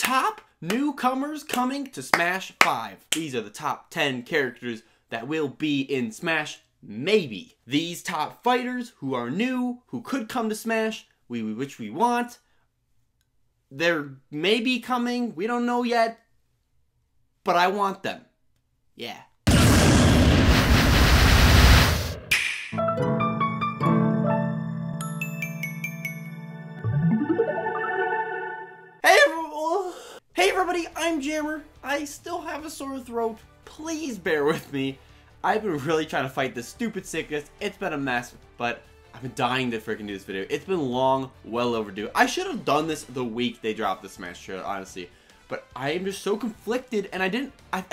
top newcomers coming to Smash 5. These are the top 10 characters that will be in Smash, maybe. These top fighters who are new, who could come to Smash, which we want. They're maybe coming, we don't know yet, but I want them. Yeah. Hey everybody, I'm Jammer. I still have a sore throat. Please bear with me. I've been really trying to fight this stupid sickness. It's been a mess, but I've been dying to freaking do this video. It's been long, well overdue. I should have done this the week they dropped the Smash trailer, honestly. But I am just so conflicted, and I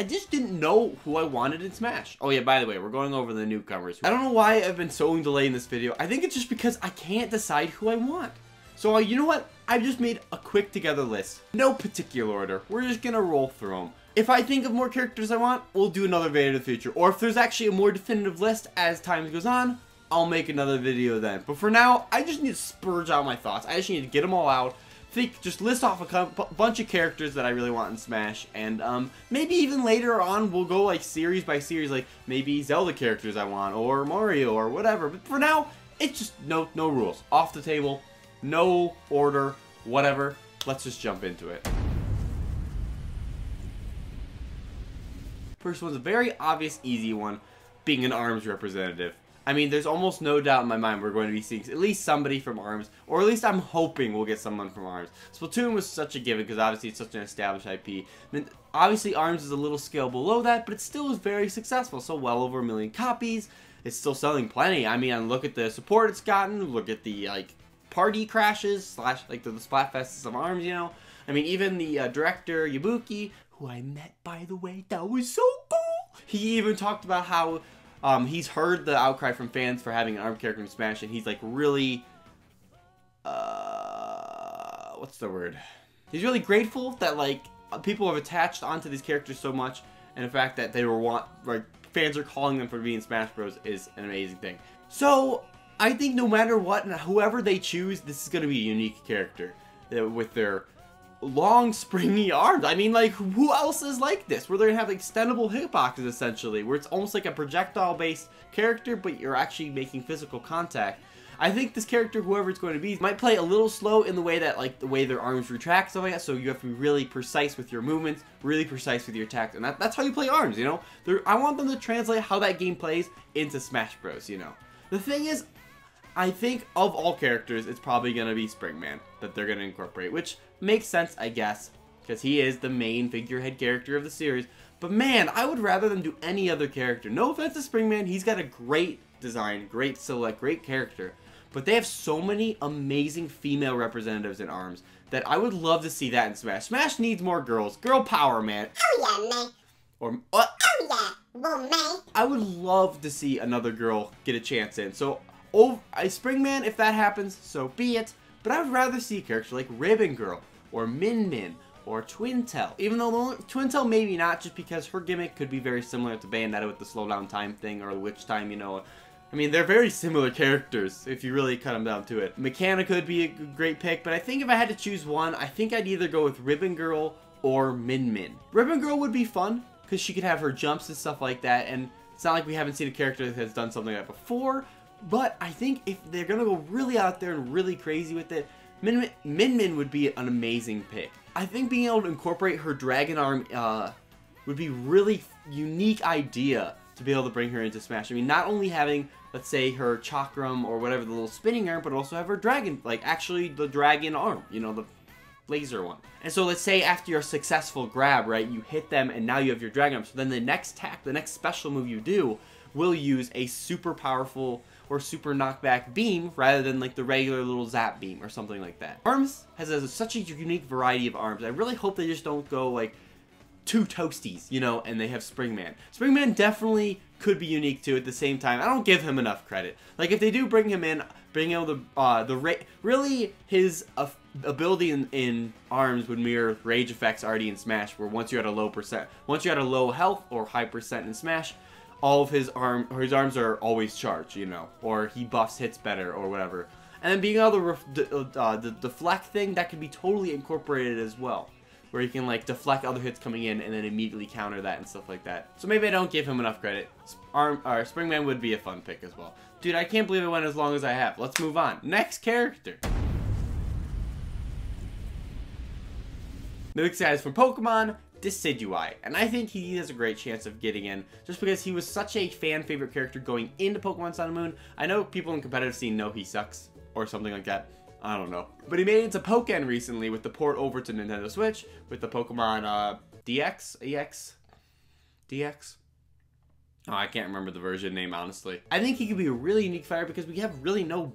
just didn't know who I wanted in Smash. Oh yeah, by the way, we're going over the newcomers. I don't know why I've been so delayed in this video. I think it's just because I can't decide who I want. So you know what? I've just made a quick together list. No particular order. We're just gonna roll through them. If I think of more characters I want, we'll do another video in the future. Or if there's actually a more definitive list as time goes on, I'll make another video then. But for now, I just need to spurge out my thoughts. I just need to get them all out. Just list off a bunch of characters that I really want in Smash. And maybe even later on, we'll go like series by series. Like maybe Zelda characters I want, or Mario, or whatever. But for now, it's just no rules. Off the table. No order, whatever. Let's just jump into it. First one's a very obvious, easy one, being an ARMS representative. I mean, there's almost no doubt in my mind we're going to be seeing at least somebody from ARMS, or at least I'm hoping we'll get someone from ARMS. Splatoon was such a given because obviously it's such an established IP. I mean, obviously ARMS is a little scale below that, but it still was very successful, so well over 1 million copies. It's still selling plenty. I mean, look at the support it's gotten, look at the, like, party crashes, like the Splatfests of ARMS, you know? I mean, even the director, Yabuki, who I met, by the way, that was so cool! He even talked about how he's heard the outcry from fans for having an ARMS character in Smash, and he's like really, what's the word? He's really grateful that like people have attached onto these characters so much, and the fact that they were fans are calling them for being Smash Bros is an amazing thing. So I think no matter what, whoever they choose, this is going to be a unique character with their long, springy arms. I mean, like, who else is like this? Where they're going to have extendable hitboxes, essentially, where it's almost like a projectile-based character, but you're actually making physical contact. I think this character, whoever it's going to be, might play a little slow in the way that, like, the way their arms retract, stuff like that, so you have to be really precise with your movements, really precise with your attacks, and that's how you play arms, you know? I want them to translate how that game plays into Smash Bros, you know? The thing is, I think of all characters, it's probably going to be Springman that they're going to incorporate, which makes sense, I guess, because he is the main figurehead character of the series. But man, I would rather them do any other character. No offense to Springman, he's got a great design, great silhouette, great character. But they have so many amazing female representatives in ARMS that I would love to see that in Smash. Smash needs more girls. Girl power, man. Oh yeah, man. Or, oh yeah, well, man. I would love to see another girl get a chance in. So, Springman, if that happens, so be it. But I would rather see a character like Ribbon Girl, or Min Min, or Twintel. Even though Twintel maybe not, just because her gimmick could be very similar to Bandana with the slowdown time thing, or the witch time, you know. I mean, they're very similar characters, if you really cut them down to it. Mechanic could be a great pick, but I think if I had to choose one, I think I'd either go with Ribbon Girl or Min Min. Ribbon Girl would be fun, because she could have her jumps and stuff like that, and it's not like we haven't seen a character that has done something like that before. But I think if they're going to go really out there and really crazy with it, Min Min would be an amazing pick. I think being able to incorporate her dragon arm would be really unique idea to be able to bring her into Smash. I mean, not only having, let's say, her chakram or whatever, the little spinning arm, but also have her dragon, like actually the dragon arm, you know, the laser one. And so let's say after your successful grab, right, you hit them and now you have your dragon arm. So then the next attack, the next special move you do will use a super powerful or super knockback beam rather than like the regular little zap beam or something like that. ARMS has such a unique variety of arms. I really hope they just don't go like two toasties, you know, and they have Springman. Springman definitely could be unique too at the same time. I don't give him enough credit. Like if they do bring him in, being able to really his ability in ARMS would mirror rage effects already in Smash, where once you're at a low health or high percent in Smash, all of his arms are always charged, you know, or he buffs hits better or whatever. And then being able to deflect thing, that could be totally incorporated as well. where he can like deflect other hits coming in and then immediately counter that and stuff like that. So maybe I don't give him enough credit. Springman would be a fun pick as well. Dude, I can't believe it went as long as I have. Let's move on. Next character. The next guy is from Pokemon Decidueye, and I think he has a great chance of getting in just because he was such a fan favorite character going into Pokemon Sun and Moon. I know people in competitive scene know he sucks or something like that. I don't know. But he made it into Pokken recently with the port over to Nintendo Switch with the Pokemon DX? EX? DX? Oh, I can't remember the version name, honestly. I think he could be a really unique fighter because we have really no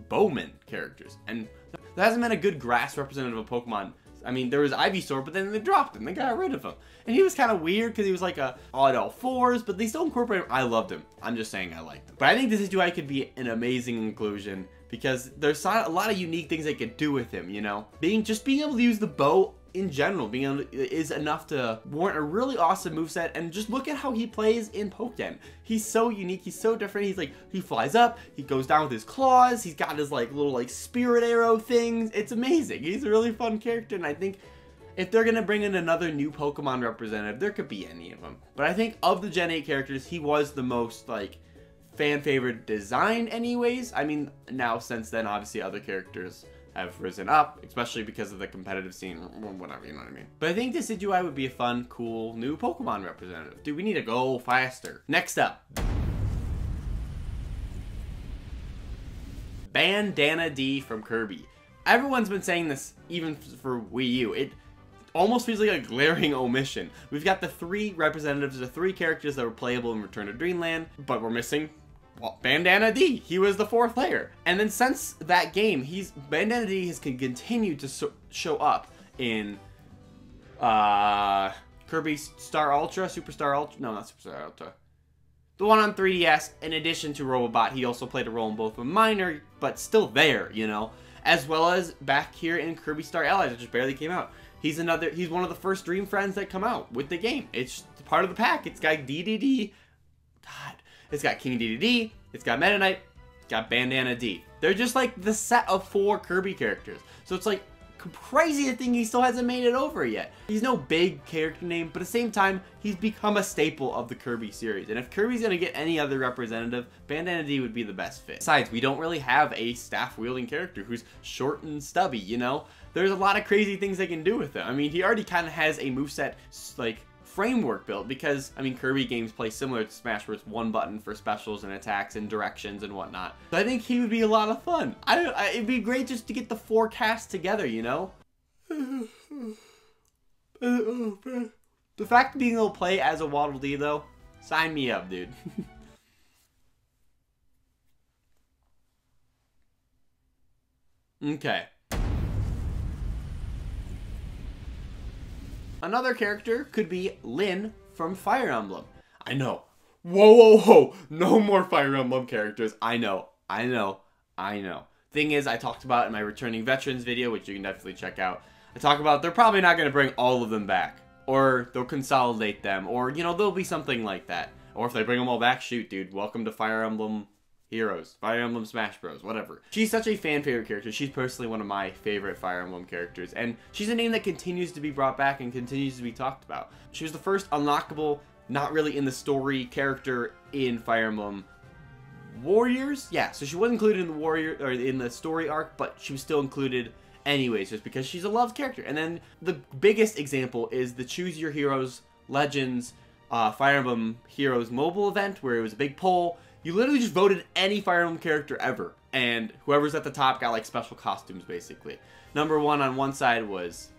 Bowman characters. And there hasn't been a good grass representative of Pokemon. I mean, there was Ivysaur, but then they dropped him. They got rid of him. And he was kind of weird because he was like all fours, but they still incorporate him. I loved him. I'm just saying I liked him. But I think this Decidueye could be an amazing inclusion because there's a lot of unique things they could do with him, you know? Just being able to use the bow in general is enough to warrant a really awesome moveset. And just look at how he plays in Pokken. He's so unique, he's so different. He's like, he flies up, he goes down with his claws, he's got his like little like spirit arrow things. It's amazing. He's a really fun character, and I think if they're gonna bring in another new Pokemon representative, there could be any of them. But I think of the Gen 8 characters, he was the most like fan favorite design anyways. I mean, now since then obviously other characters have risen up, especially because of the competitive scene, or whatever, you know what I mean. But I think Decidueye would be a fun, cool, new Pokemon representative. Dude, we need to go faster. Next up. Bandana Dee from Kirby. Everyone's been saying this even for Wii U. It almost feels like a glaring omission. We've got the 3 representatives, the 3 characters that were playable in Return to Dreamland, but we're missing Bandana Dee. He was the 4th player. And then since that game, Bandana Dee has continued to show up in Kirby Star Ultra, Superstar Ultra, no, not Superstar Ultra. The one on 3DS, in addition to Robobot, he also played a role in both of them, minor, but still there, you know? As well as back here in Kirby Star Allies, it just barely came out. He's one of the first Dream Friends that come out with the game. It's part of the pack. It's got DDD. God. It's got King DDD, it's got Meta Knight, it's got Bandana Dee. They're just like the set of 4 Kirby characters. So it's like crazy to think he still hasn't made it over yet. He's no big character name, but at the same time, he's become a staple of the Kirby series. And if Kirby's gonna get any other representative, Bandana Dee would be the best fit. Besides, we don't really have a staff-wielding character who's short and stubby, you know? There's a lot of crazy things they can do with him. I mean, he already kind of has a moveset, like, framework built because, I mean, Kirby games play similar to Smash where it's one button for specials and attacks and directions and whatnot. So I think he would be a lot of fun. It'd be great just to get the 4 casts together, you know? The fact of being able to play as a Waddle Dee, though, sign me up, dude. Okay. Another character could be Lynn from Fire Emblem. I know. Whoa, whoa, whoa. No more Fire Emblem characters. I know. Thing is, I talked about in my Returning Veterans video, which you can definitely check out. I talk about they're probably not going to bring all of them back. Or they'll consolidate them. Or, you know, there'll be something like that. Or if they bring them all back, shoot, dude. Welcome to Fire Emblem Heroes, Fire Emblem Smash Bros, whatever. She's such a fan favorite character. She's personally one of my favorite Fire Emblem characters, and she's a name that continues to be brought back and continues to be talked about. She was the first unlockable, not really in the story character in Fire Emblem Warriors. Yeah, so she wasn't included in the in the story arc, but she was still included anyways, just because she's a loved character. And then the biggest example is the Choose Your Heroes Legends Fire Emblem Heroes mobile event, where it was a big poll. You literally just voted any Fire Emblem character ever, and whoever's at the top got like special costumes, basically. Number 1 on one side was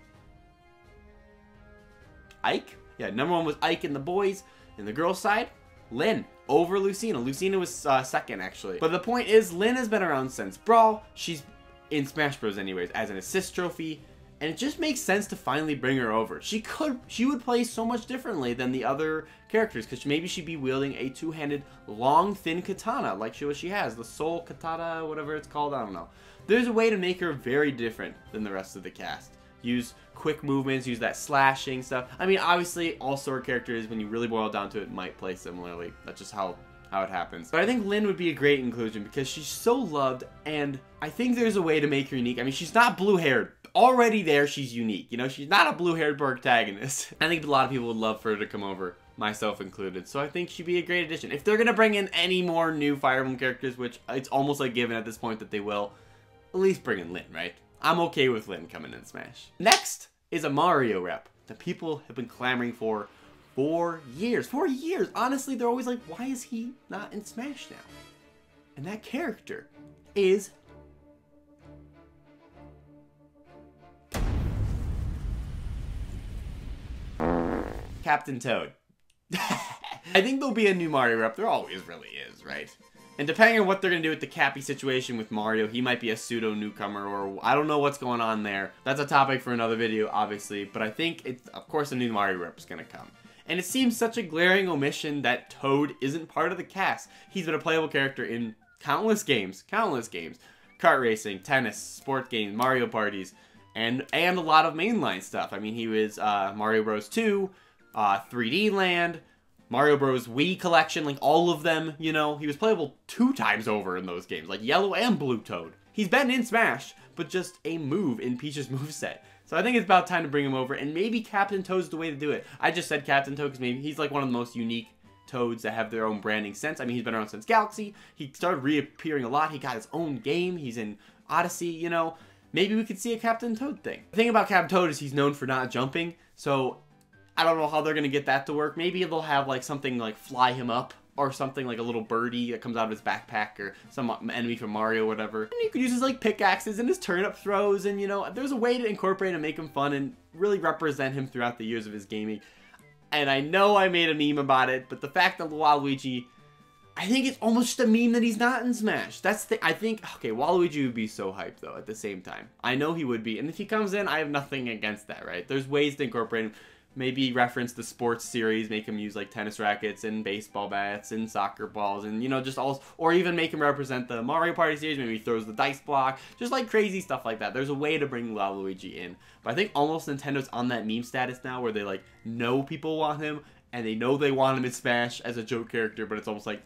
Ike. Yeah, number 1 was Ike in the boys. In the girls' side, Lynn over Lucina. Lucina was second, actually. But the point is, Lynn has been around since Brawl. She's in Smash Bros. Anyways, as an assist trophy. And it just makes sense to finally bring her over. She would play so much differently than the other characters, because maybe she'd be wielding a 2-handed, long, thin katana, like she has. The Soul Katana, whatever it's called, I don't know. There's a way to make her very different than the rest of the cast. Use quick movements, use that slashing stuff. I mean, obviously, all sword characters, when you really boil down to it, might play similarly. That's just how how it happens. But I think Lynn would be a great inclusion because she's so loved, and I think there's a way to make her unique. I mean, she's not blue-haired. Already there, she's unique. You know, she's not a blue-haired protagonist. I think a lot of people would love for her to come over, myself included. So I think she'd be a great addition. If they're going to bring in any more new Fire Emblem characters, which it's almost like given at this point that they will, at least bring in Lynn, right? I'm okay with Lynn coming in Smash. Next is a Mario rep that people have been clamoring for 4 years. 4 years! Honestly, they're always like, why is he not in Smash now? And that character is Captain Toad. I think there'll be a new Mario rep. There always really is, right? And depending on what they're going to do with the Cappy situation with Mario, he might be a pseudo newcomer, or I don't know what's going on there. That's a topic for another video, obviously. But I think, of course, a new Mario rep is going to come. And it seems such a glaring omission that Toad isn't part of the cast. He's been a playable character in countless games. Countless games. Kart racing, tennis, sport games, Mario parties, and a lot of mainline stuff. I mean, he was Mario Bros. 2, 3D Land, Mario Bros. Wii collection, like all of them, you know. He was playable 2 times over in those games, like Yellow and Blue Toad. He's been in Smash, but just a move in Peach's moveset. So I think it's about time to bring him over, and maybe Captain Toad's the way to do it. I just said Captain Toad because maybe he's like one of the most unique Toads that have their own branding sense. I mean, he's been around since Galaxy. He started reappearing a lot. He got his own game. He's in Odyssey, you know. Maybe we could see a Captain Toad thing. The thing about Captain Toad is he's known for not jumping, so I don't know how they're going to get that to work. Maybe they'll have like something like fly him up, or something like a little birdie that comes out of his backpack, or some enemy from Mario or whatever. And you could use his like pickaxes and his turnip throws, and you know, there's a way to incorporate and make him fun and really represent him throughout the years of his gaming. And I know I made a meme about it, but the fact that Waluigi, I think it's almost just a meme that he's not in Smash. That's the, I think, okay, Waluigi would be so hyped though at the same time. I know he would be, and if he comes in, I have nothing against that, right? There's ways to incorporate him. Maybe reference the sports series, make him use like tennis rackets and baseball bats and soccer balls, and you know, just all, or even make him represent the Mario Party series. Maybe he throws the dice block, just like crazy stuff like that. There's a way to bring Waluigi in, but I think almost Nintendo's on that meme status now where they like know people want him and they know they want him in Smash as a joke character, but it's almost like,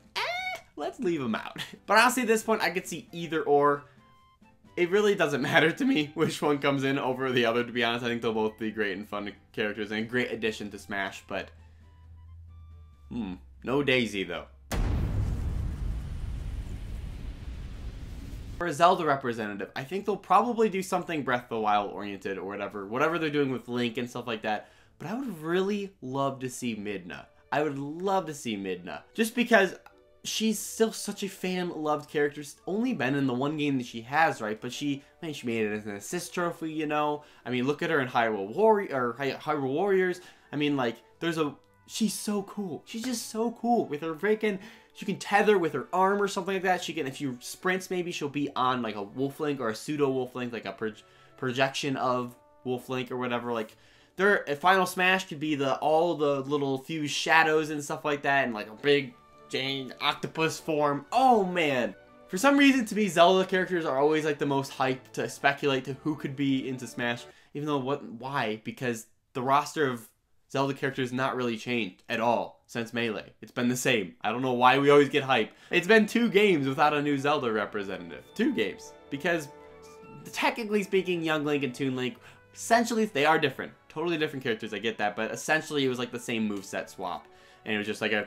let's leave him out. But honestly, at this point, I could see either or. It really doesn't matter to me which one comes in over the other, to be honest. I think they'll both be great and fun characters and a great addition to Smash, but no Daisy though. For a Zelda representative, I think they'll probably do something Breath of the Wild oriented or whatever they're doing with Link and stuff like that, but I would really love to see Midna. I would love to see Midna, just because she's still such a fan-loved character. She's only been in the one game that she has, right? But she made it as an assist trophy, you know? I mean, look at her in Hyrule Warriors. I mean, like, she's so cool. She's just so cool. With her freaking, she can tether with her arm or something like that. She can, if you sprints, maybe she'll be on, like, a Wolf Link or a pseudo Wolf Link, like a projection of Wolf Link or whatever. Like, a Final Smash could be all the little fused shadows and stuff like that, and, like, a big octopus form. Oh man, for some reason to me Zelda characters are always like the most hyped to speculate to who could be into Smash, even though why? Because the roster of Zelda characters not really changed at all since Melee. It's been the same. I don't know why we always get hyped. It's been 2 games without a new Zelda representative. 2 games, because technically speaking, Young Link and Toon Link, essentially they are different, totally different characters. I get that, but essentially it was like the same moveset swap, and it was just like a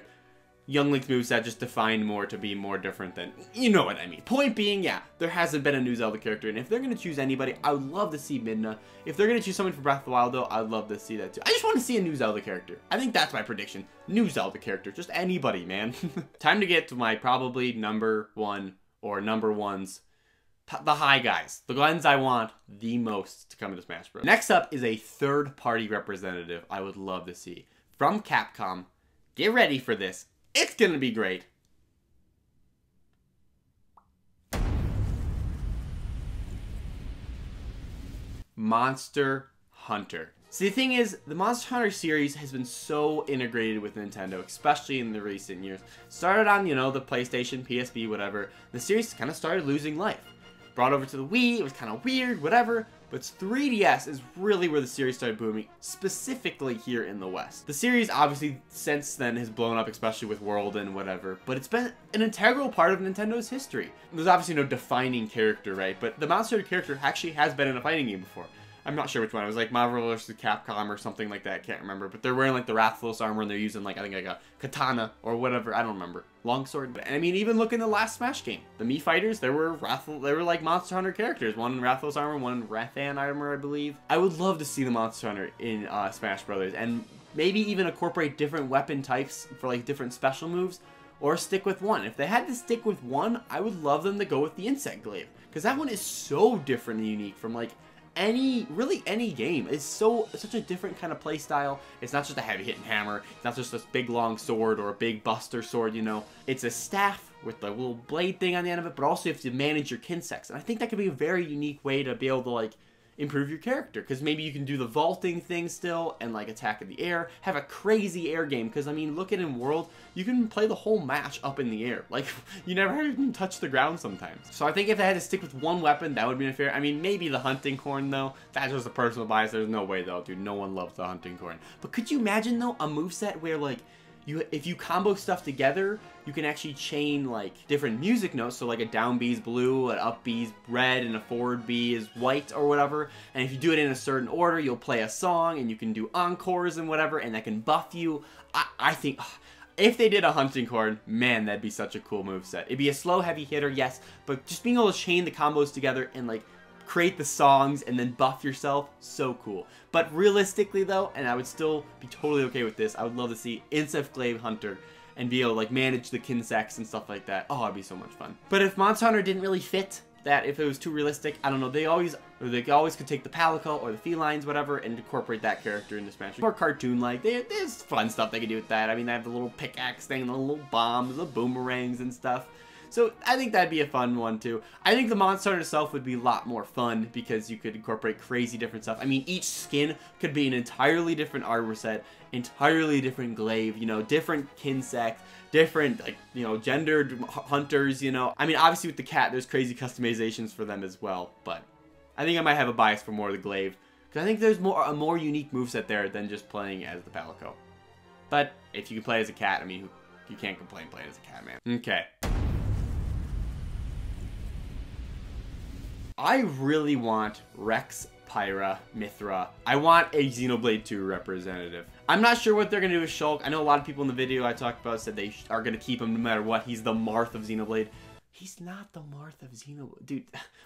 Young Link's moveset just defined more to be more different than, you know what I mean. Point being, yeah, there hasn't been a new Zelda character, and if they're going to choose anybody, I would love to see Midna. If they're going to choose someone for Breath of the Wild, though, I'd love to see that too. I just want to see a new Zelda character. I think that's my prediction. New Zelda character. Just anybody, man. Time to get to my probably number 1 or number 1s. The high guys. The ones I want the most to come into Smash Bros. Next up is a third-party representative I would love to see. From Capcom. Get ready for this. It's gonna be great. Monster Hunter. See, the thing is, the Monster Hunter series has been so integrated with Nintendo, especially in the recent years. Started on, you know, the PlayStation, PSP, whatever. The series kind of started losing life. Brought over to the Wii, it was kind of weird, whatever. but 3DS is really where the series started booming, specifically here in the West. The series obviously since then has blown up, especially with World and whatever, but it's been an integral part of Nintendo's history. There's obviously no defining character, right? But the Monster Hunter character actually has been in a fighting game before. I'm not sure which one. It was like Marvel vs. Capcom or something like that. I can't remember. But they're wearing like the Rathalos armor and they're using like, I think like a katana or whatever. I don't remember. Longsword. And I mean, even look in the last Smash game. The Mii fighters, they were like Monster Hunter characters. One in Rathalos armor, one in Rathan armor, I believe. I would love to see the Monster Hunter in Smash Brothers. And maybe even incorporate different weapon types for like different special moves. Or stick with one. If they had to stick with one, I would love them to go with the Insect Glaive. Because that one is so different and unique from like really any game. It's such a different kind of play style. It's not just a heavy hitting hammer. It's not just this big long sword or a big buster sword, you know. It's a staff with the little blade thing on the end of it, but also you have to manage your Kinsects. And I think that could be a very unique way to be able to like improve your character, because maybe you can do the vaulting thing still and like attack in the air, have a crazy air game, because I mean look at in World, you can play the whole match up in the air, like you never even touch the ground sometimes. So I think if they had to stick with one weapon, that would be unfair. I mean maybe the hunting horn though, that's just a personal bias. There's no way though, dude, no one loves the hunting horn. But could you imagine though a moveset where like if you combo stuff together, you can actually chain like different music notes. So like a down B is blue, an up B is red, and a forward B is white or whatever. And if you do it in a certain order, you'll play a song and you can do encores and whatever, and that can buff you. I think if they did a hunting horn, man, that'd be such a cool moveset. It'd be a slow, heavy hitter, yes, but just being able to chain the combos together and like create the songs and then buff yourself, so cool. But realistically though, and I would still be totally okay with this, I would love to see Insect Glaive Hunter and be able to like manage the Kinsects and stuff like that. Oh, it'd be so much fun. But if Monster Hunter didn't really fit that, if it was too realistic, I don't know, they always could take the Palico or the Felines, whatever, and incorporate that character into Smash. More cartoon-like. There's fun stuff they can do with that. I mean, they have the little pickaxe thing, the little bombs, the boomerangs and stuff. So I think that'd be a fun one too. I think the Monster Hunter itself would be a lot more fun because you could incorporate crazy different stuff. I mean, each skin could be an entirely different armor set, entirely different glaive, you know, different Kinsect, different, like, you know, gendered hunters, you know. I mean, obviously with the cat, there's crazy customizations for them as well, but I think I might have a bias for more of the glaive because I think there's a more unique moveset there than just playing as the Palico. But if you can play as a cat, I mean, you can't complain playing as a cat, man. Okay. I really want Rex, Pyra, Mythra. I want a Xenoblade 2 representative. I'm not sure what they're going to do with Shulk. I know a lot of people in the video I talked about said they are going to keep him no matter what. He's the Marth of Xenoblade. He's not the Marth of Xenoblade. Dude,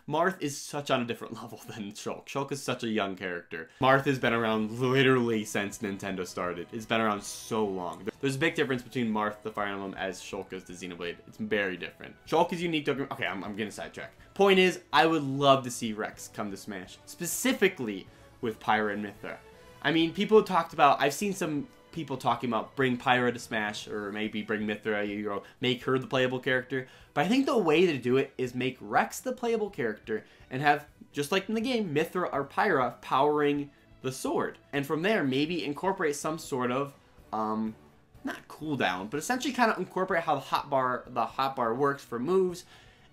Marth is such on a different level than Shulk. Shulk is such a young character. Marth has been around literally since Nintendo started. It's been around so long. There's a big difference between Marth the Fire Emblem as Shulk is the Xenoblade. It's very different. Shulk is unique to... Okay, I'm getting sidetracked. Point is, I would love to see Rex come to Smash. Specifically with Pyra and Mythra. I mean, people talked about... I've seen some people talking about bring Pyra to Smash, or maybe bring Mythra, you know, make her the playable character. But I think the way to do it is make Rex the playable character and have, just like in the game, Mythra or Pyra powering the sword. And from there, maybe incorporate some sort of, not cooldown, but essentially kind of incorporate how the hotbar works for moves,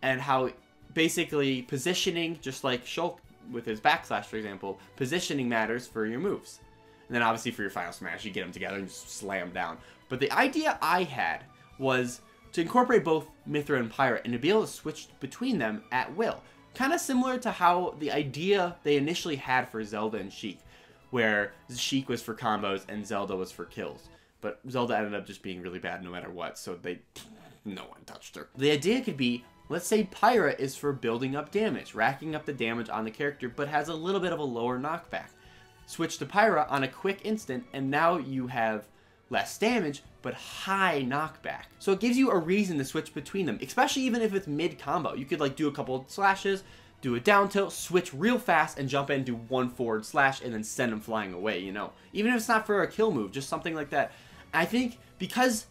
and how basically positioning, just like Shulk with his backslash, for example, positioning matters for your moves. And then obviously for your final smash, you get them together and just slam down. But the idea I had was to incorporate both Mythra and Pyra and to be able to switch between them at will. Kind of similar to how the idea they initially had for Zelda and Sheik, where Sheik was for combos and Zelda was for kills. But Zelda ended up just being really bad no matter what, so no one touched her. The idea could be, let's say Pyra is for building up damage, racking up the damage on the character, but has a little bit of a lower knockback. Switch to Pyra on a quick instant, and now you have less damage, but high knockback. So it gives you a reason to switch between them, especially even if it's mid-combo. You could like do a couple slashes, do a down tilt, switch real fast, and jump in, do one forward slash, and then send them flying away, you know. Even if it's not for a kill move, just something like that. I think because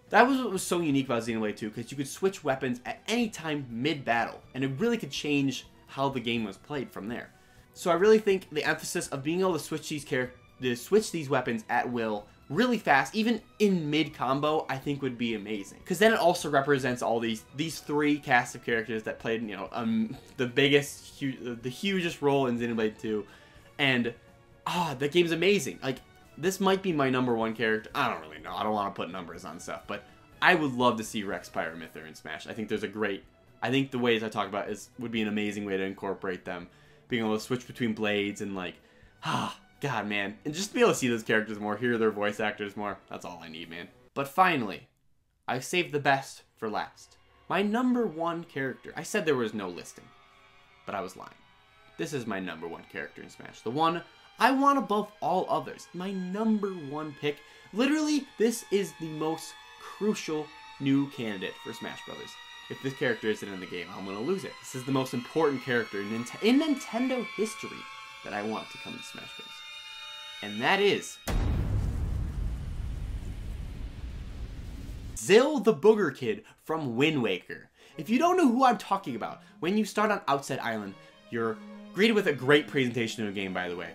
that was what was so unique about Xenoblade 2, because you could switch weapons at any time mid-battle, and it really could change how the game was played from there. So I really think the emphasis of being able to switch these weapons at will really fast, even in mid-combo, I think would be amazing. Because then it also represents all these three cast of characters that played, you know, the hugest role in Xenoblade 2. And, that game's amazing. Like, this might be my #1 character. I don't really know. I don't want to put numbers on stuff, but I would love to see Rex, Pyramithor in Smash. I think I think the ways I talk about would be an amazing way to incorporate them. Being able to switch between blades and like, God, man. And just to be able to see those characters more, hear their voice actors more, that's all I need, man. But finally, I saved the best for last. My #1 character. I said there was no listing, but I was lying. This is my #1 character in Smash. The one I want above all others. My #1 pick. Literally, this is the most crucial new candidate for Smash Brothers. If this character isn't in the game, I'm going to lose it. This is the most important character in Nintendo history that I want to come to Smash Bros. And that is Zelda the Booger Kid from Wind Waker. If you don't know who I'm talking about, when you start on Outset Island, you're greeted with a great presentation of the game, by the way.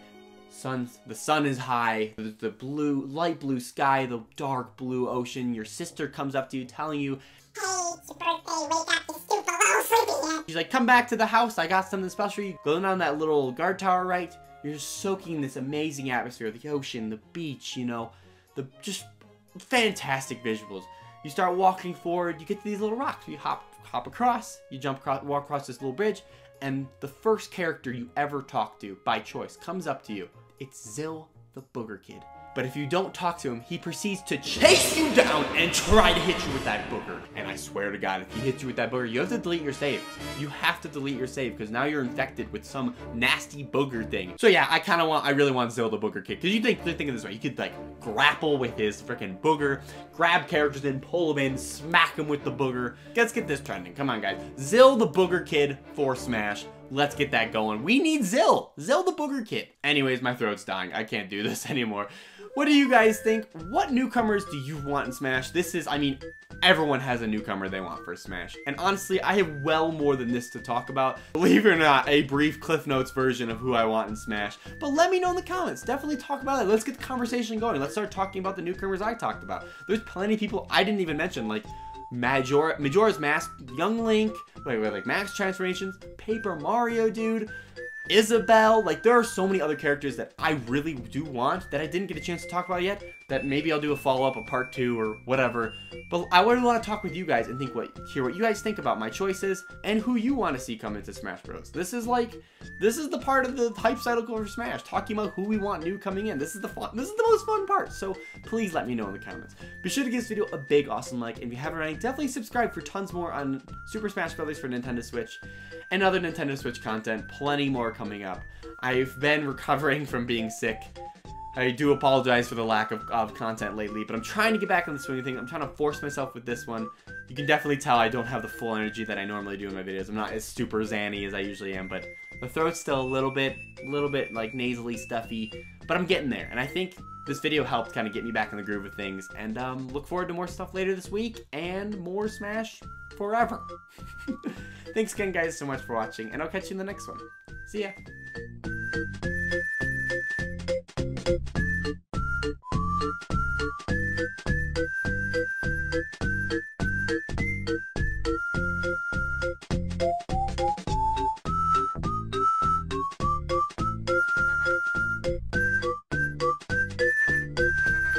The sun is high, the light blue sky, the dark blue ocean. Your sister comes up to you telling you, Hey, it's your birthday, wake up, it's super low sleepy. She's like, come back to the house, I got something special for you. Going down that little guard tower, right? You're soaking this amazing atmosphere, the ocean, the beach, you know, the just fantastic visuals. You start walking forward, you get to these little rocks. You hop across, you walk across this little bridge, and the first character you ever talk to, by choice, comes up to you. It's Zelda the Booger Kid. But if you don't talk to him, he proceeds to chase you down and try to hit you with that booger. And I swear to God, if he hits you with that booger, you have to delete your save. You have to delete your save because now you're infected with some nasty booger thing. So yeah, I really want Zelda the Booger Kid. Because you think of it this way, you could like grapple with his freaking booger, grab characters in, pull them in, smack them with the booger. Let's get this trending. Come on, guys. Zelda the Booger Kid for Smash. Let's get that going. We need Zelda the Booger Kid. Anyways, my throat's dying. I can't do this anymore. What do you guys think? What newcomers do you want in Smash? I mean, everyone has a newcomer they want for Smash. And honestly, I have well more than this to talk about. Believe it or not, a brief Cliff Notes version of who I want in Smash. But let me know in the comments. Definitely talk about it. Let's get the conversation going. Let's start talking about the newcomers I talked about. There's plenty of people I didn't even mention, like Majora's Mask, Young Link, like Max Transformations, Paper Mario, dude. Isabelle, like there are so many other characters that I really do want that I didn't get a chance to talk about yet, that maybe I'll do a follow-up, a part 2 or whatever. But I would want to talk with you guys and hear what you guys think about my choices and who you want to see come into Smash Bros. This is the part of the hype cycle for Smash, talking about who we want new coming in. This is the most fun part. So please let me know in the comments. Be sure to give this video a big awesome like, and if you haven't already, definitely subscribe for tons more on Super Smash Bros. For Nintendo Switch and other Nintendo Switch content. Plenty more coming up. I've been recovering from being sick. I do apologize for the lack of content lately, but I'm trying to get back on the swing of things. I'm trying to force myself with this one. You can definitely tell I don't have the full energy that I normally do in my videos. I'm not as super zany as I usually am, but the throat's still a little bit like nasally stuffy, but I'm getting there. And I think this video helped kind of get me back in the groove of things. And look forward to more stuff later this week and more Smash forever. Thanks again, guys, so much for watching, and I'll catch you in the next one. See ya.